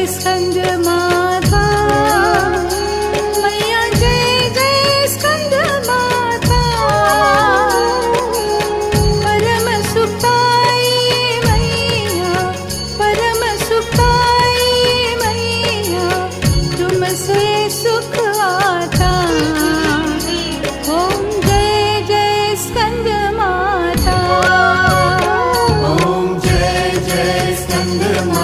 स्कंद माता, मैया जय जय स्कंद माता। परम सुखाई मैया, परम सुखाई मैया, तुमसे सुख आता। ओम जय जय स्कंद माता, ओम जय जय स्कंद माता।